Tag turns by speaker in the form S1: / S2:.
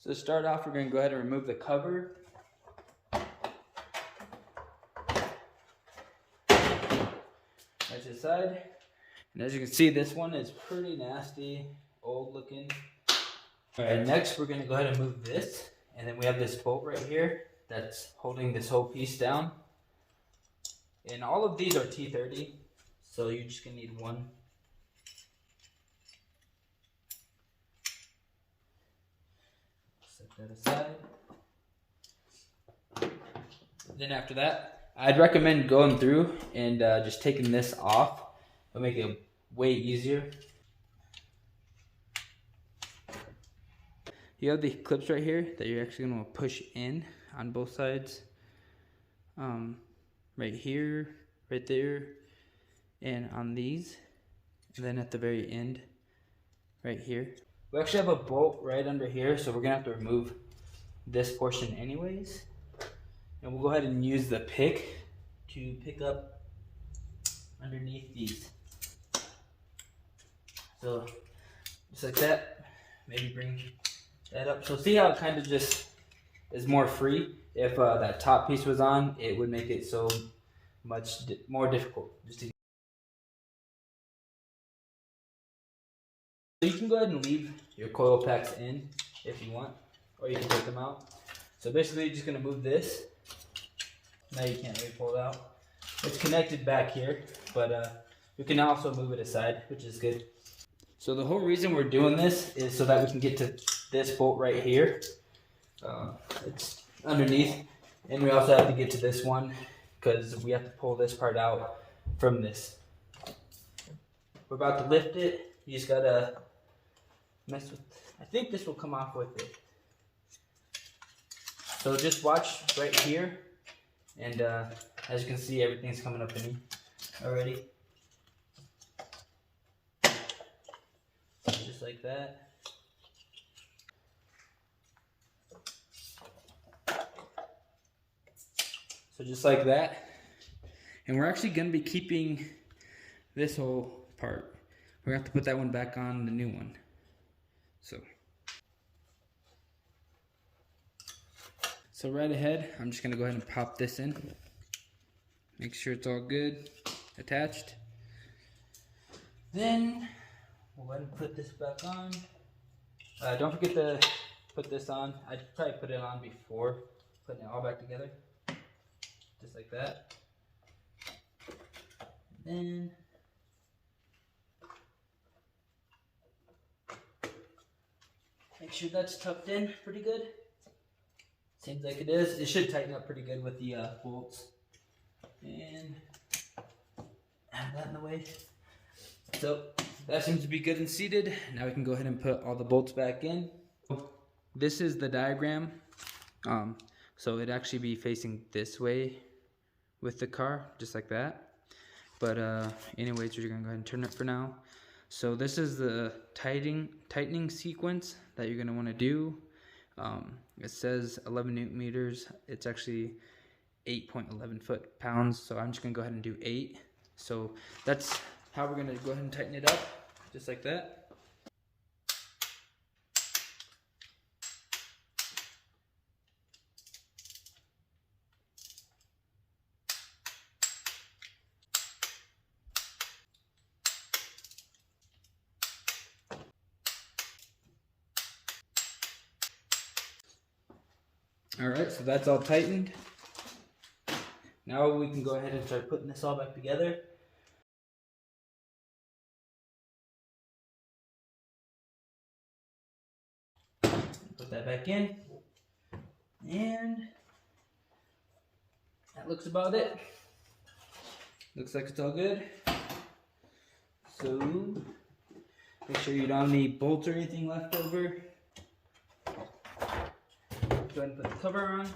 S1: So to start off, we're going to go ahead and remove the cover. Right to the side. And as you can see, this one is pretty nasty, old looking. Alright, next we're going to go ahead and move this. And then we have this bolt right here that's holding this whole piece down. And all of these are T30, so you're just going to need one. Set that aside. Then after that, I'd recommend going through and just taking this off. It'll make it way easier. You have the clips right here that you're actually going to push in on both sides. Right here, right there, and on these. And then at the very end, right here. We actually have a bolt right under here, so we're going to have to remove this portion anyways. And we'll go ahead and use the pick to pick up underneath these. So, just like that, maybe bring that up. So see how it kind of just is more free? If that top piece was on, it would make it so much more difficult. So you can go ahead and leave your coil packs in if you want, or you can take them out. So basically you're just going to move this. Now you can't really pull it out. It's connected back here, but you can also move it aside, which is good. So the whole reason we're doing this is so that we can get to this bolt right here. It's underneath, and we also have to get to this one because we have to pull this part out from this. We're about to lift it. You just gotta mess with, I think this will come off with it. So just watch right here, and as you can see, everything's coming up in already. Just like that. So just like that. And we're actually going to be keeping this whole part. We're going to have to put that one back on the new one. So right ahead, I'm just going to go ahead and pop this in. Make sure it's all good, attached. Then we'll go ahead and put this back on. Don't forget to put this on. I'd probably put it on before putting it all back together. Just like that. And then make sure that's tucked in pretty good. Seems like it is. It should tighten up pretty good with the bolts. And have that in the way. So that seems to be good and seated. Now we can go ahead and put all the bolts back in. This is the diagram. So it'd actually be facing this way with the car, just like that. But anyways, we're gonna go ahead and turn it for now. So this is the tightening sequence that you're gonna want to do. It says 11 newton meters. It's actually 8.11 foot-pounds. So I'm just gonna go ahead and do 8. So that's how we're gonna go ahead and tighten it up, just like that. Alright, so that's all tightened. Now we can go ahead and start putting this all back together. Put that back in. And that looks about it. Looks like it's all good. So make sure you don't have any bolts or anything left over. Go ahead and put the cover on.